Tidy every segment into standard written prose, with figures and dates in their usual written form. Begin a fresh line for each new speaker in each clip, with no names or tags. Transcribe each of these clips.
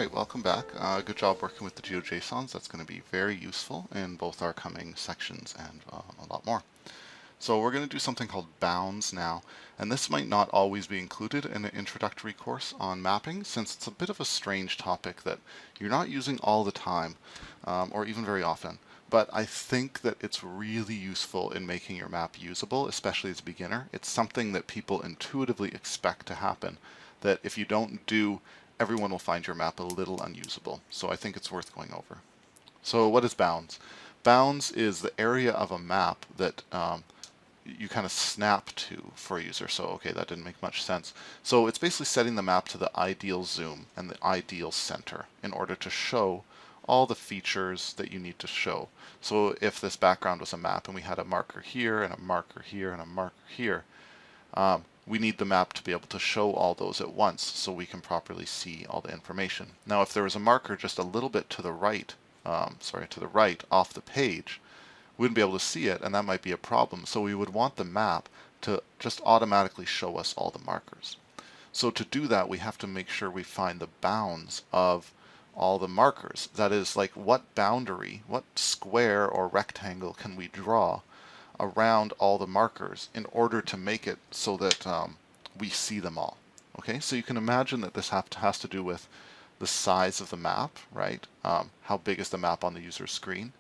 Alright, welcome back. Good job working with the GeoJSONs. That's going to be very useful in both our coming sections and a lot more. So we're going to do something called bounds now, and this might not always be included in an introductory course on mapping, since it's a bit of a strange topic that you're not using all the time, or even very often. But I think that it's really useful in making your map usable, especially as a beginner. It's something that people intuitively expect to happen, that if you don't do, everyone will find your map a little unusable. So I think it's worth going over. So what is bounds? Bounds is the area of a map that you kind of snap to for a user. So okay, that didn't make much sense. So it's basically setting the map to the ideal zoom and the ideal center in order to show all the features that you need to show. So if this background was a map and we had a marker here and a marker here and a marker here, we need the map to be able to show all those at once so we can properly see all the information. Now if there was a marker just a little bit to the right, to the right off the page, we wouldn't be able to see it, and that might be a problem. So we would want the map to just automatically show us all the markers. So to do that, we have to make sure we find the bounds of all the markers. That is, like, what boundary, what square or rectangle can we draw around all the markers in order to make it so that we see them all. Okay, so you can imagine that this has to do with the size of the map, right? How big is the map on the user's screen?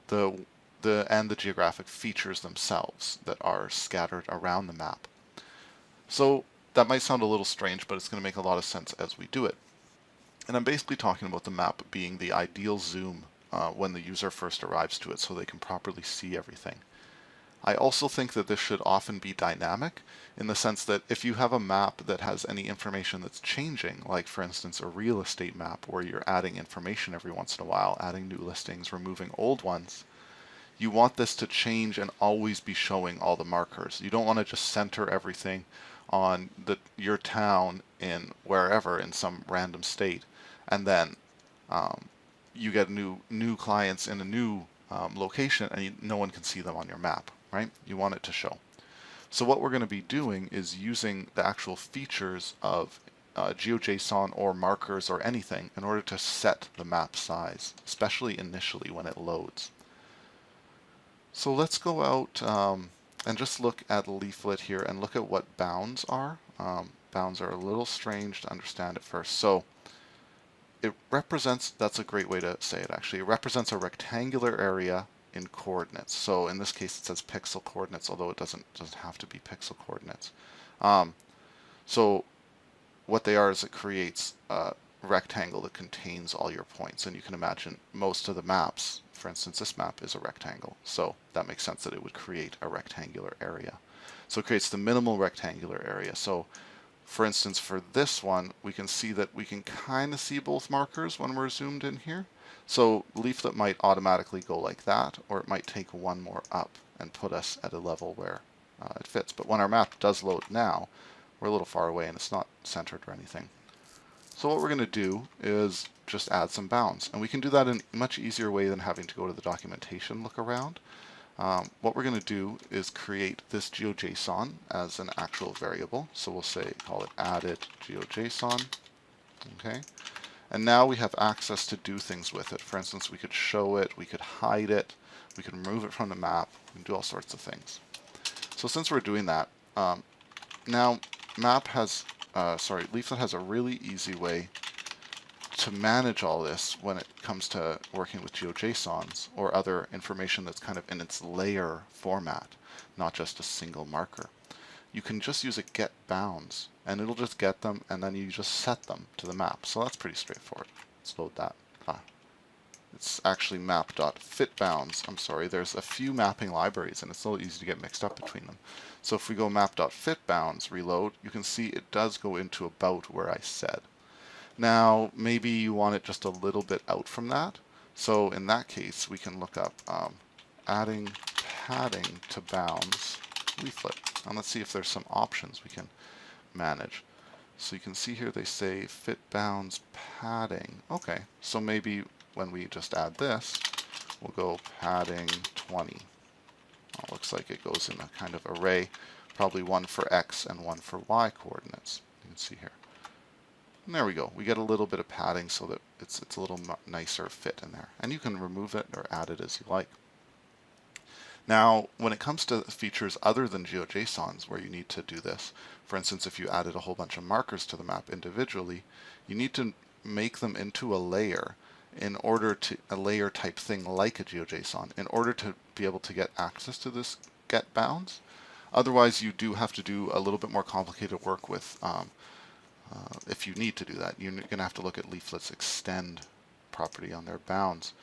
And the geographic features themselves that are scattered around the map. So that might sound a little strange, but it's going to make a lot of sense as we do it. And I'm basically talking about the map being the ideal zoom when the user first arrives to it so they can properly see everything. I also think that this should often be dynamic in the sense that if you have a map that has any information that's changing, like for instance a real estate map where you're adding information every once in a while, adding new listings, removing old ones, you want this to change and always be showing all the markers. You don't want to just center everything on your town in wherever in some random state, and then you get new clients in a new location and no one can see them on your map, right? You want it to show. So what we're going to be doing is using the actual features of GeoJSON or markers or anything in order to set the map size, especially initially when it loads. So let's go out and just look at Leaflet here and look at what bounds are. Bounds are a little strange to understand at first. So it represents, that's a great way to say it actually, it represents a rectangular area in coordinates. So in this case it says pixel coordinates, although it doesn't have to be pixel coordinates. So what they are is it creates a rectangle that contains all your points, and you can imagine most of the maps, for instance this map is a rectangle, so that makes sense that it would create a rectangular area. So it creates the minimal rectangular area. So for instance, for this one, we can see that we can kind of see both markers when we're zoomed in here. So Leaflet might automatically go like that, or it might take one more up and put us at a level where it fits. But when our map does load now, we're a little far away and it's not centered or anything. So what we're going to do is just add some bounds. And we can do that in a much easier way than having to go to the documentation, look around. What we're going to do is create this GeoJSON as an actual variable. So we'll call it added GeoJSON. Okay. And now we have access to do things with it. For instance, we could show it, we could hide it, we can remove it from the map, we can do all sorts of things. So since we're doing that, now Leaflet has a really easy way to manage all this when it comes to working with GeoJSONs or other information that's kind of in its layer format, not just a single marker. You can just use a get bounds and it'll just get them and then you just set them to the map. So that's pretty straightforward. Let's load that. It's actually map.fitBounds. I'm sorry, there's a few mapping libraries and it's a little easy to get mixed up between them. So if we go map.fitBounds, reload, you can see it does go into about where I said. Now, maybe you want it just a little bit out from that. So in that case, we can look up adding padding to bounds Leaflet. And let's see if there's some options we can manage. So you can see here they say fit bounds padding. Okay, so maybe when we just add this, we'll go padding 20. Well, it looks like it goes in a kind of array, probably one for X and one for Y coordinates. You can see here. And there we go. We get a little bit of padding so that it's a little nicer fit in there. And you can remove it or add it as you like. Now, when it comes to features other than GeoJSONs where you need to do this, for instance, if you added a whole bunch of markers to the map individually, you need to make them into a layer in order to, a layer type thing like a GeoJSON, in order to be able to get access to this get bounds. Otherwise, you do have to do a little bit more complicated work with, if you need to do that. You're going to have to look at Leaflet's extend property on their bounds.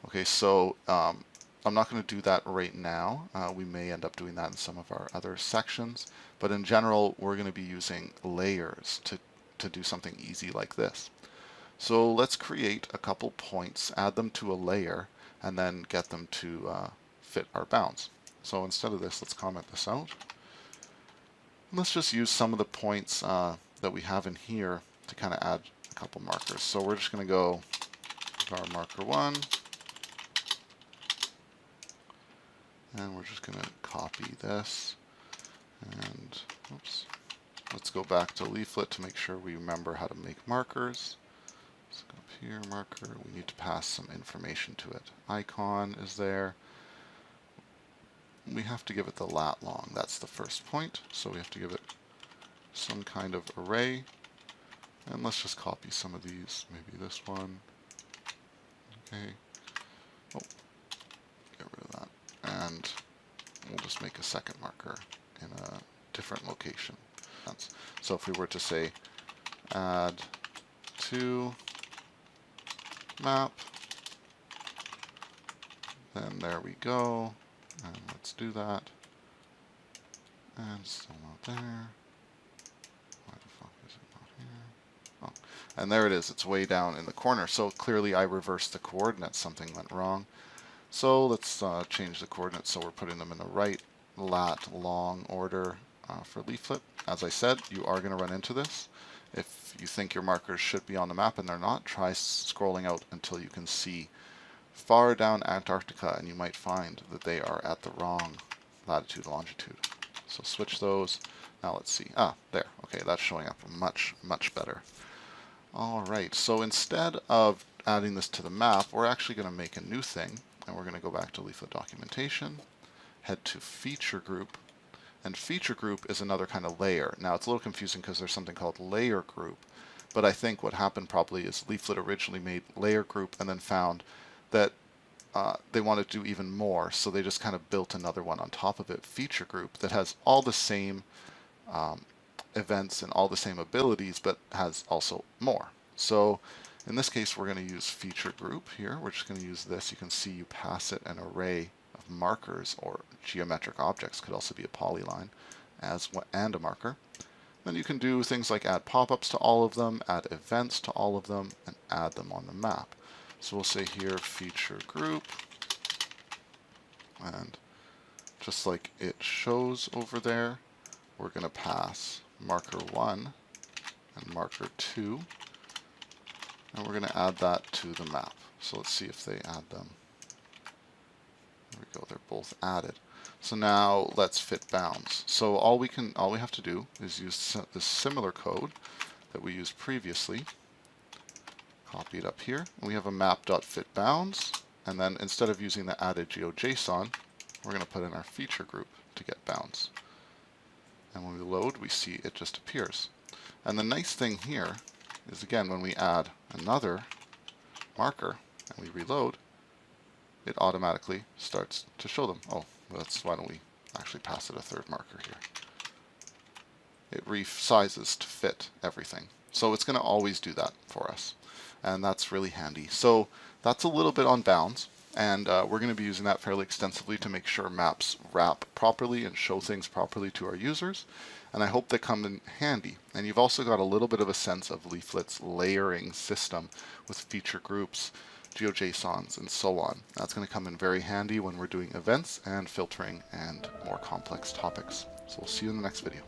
Okay, so I'm not going to do that right now. We may end up doing that in some of our other sections, but in general, we're going to be using layers to do something easy like this. So let's create a couple points, add them to a layer, and then get them to fit our bounds. So instead of this, let's comment this out. Let's just use some of the points that we have in here to kind of add a couple markers. So we're just going to go var marker 1, and we're just going to copy this, and oops, let's go back to Leaflet to make sure we remember how to make markers. Let's go up here, marker, we need to pass some information to it. Icon is there. We have to give it the lat long, that's the first point, so we have to give it some kind of array. And let's just copy some of these, maybe this one. Okay. Oh, get rid of that. And we'll just make a second marker in a different location. So if we were to say add to map, then there we go. And let's do that. And still not there. Why the fuck is it not here? Oh, and there it is. It's way down in the corner. So clearly I reversed the coordinates. Something went wrong. So let's change the coordinates so we're putting them in the right lat long order for Leaflet. As I said, you are going to run into this. If you think your markers should be on the map and they're not, try scrolling out until you can see far down Antarctica, and you might find that they are at the wrong latitude, longitude. So switch those. Now let's see. Ah, there. Okay, that's showing up much, much better. All right, so instead of adding this to the map, we're actually going to make a new thing, and we're going to go back to Leaflet documentation, head to feature group, and feature group is another kind of layer. Now it's a little confusing because there's something called layer group, but I think what happened probably is Leaflet originally made layer group and then found that they wanted to do even more, so they just kind of built another one on top of it, feature group, that has all the same events and all the same abilities, but has also more. So in this case, we're going to use feature group here. We're just going to use this. You can see you pass it an array of markers, or geometric objects, could also be a polyline, and a marker. Then you can do things like add pop-ups to all of them, add events to all of them, and add them on the map. So we'll say here feature group, and just like it shows over there, we're going to pass marker 1 and marker 2, and we're going to add that to the map. So let's see if they add them. There we go, they're both added. So now let's fit bounds. So all we have to do is use this similar code that we used previously. Copy it up here. We have a map.fitBounds, and then instead of using the added GeoJSON, we're going to put in our feature group to get bounds. And when we load, we see it just appears. And the nice thing here is, again, when we add another marker and we reload, it automatically starts to show them. Oh, why don't we actually pass it a third marker here. It resizes to fit everything. So it's going to always do that for us. And that's really handy. So that's a little bit on bounds, and we're going to be using that fairly extensively to make sure maps wrap properly and show things properly to our users, and I hope they come in handy. And you've also got a little bit of a sense of Leaflet's layering system with feature groups, GeoJSONs, and so on. That's going to come in very handy when we're doing events and filtering and more complex topics. So we'll see you in the next video.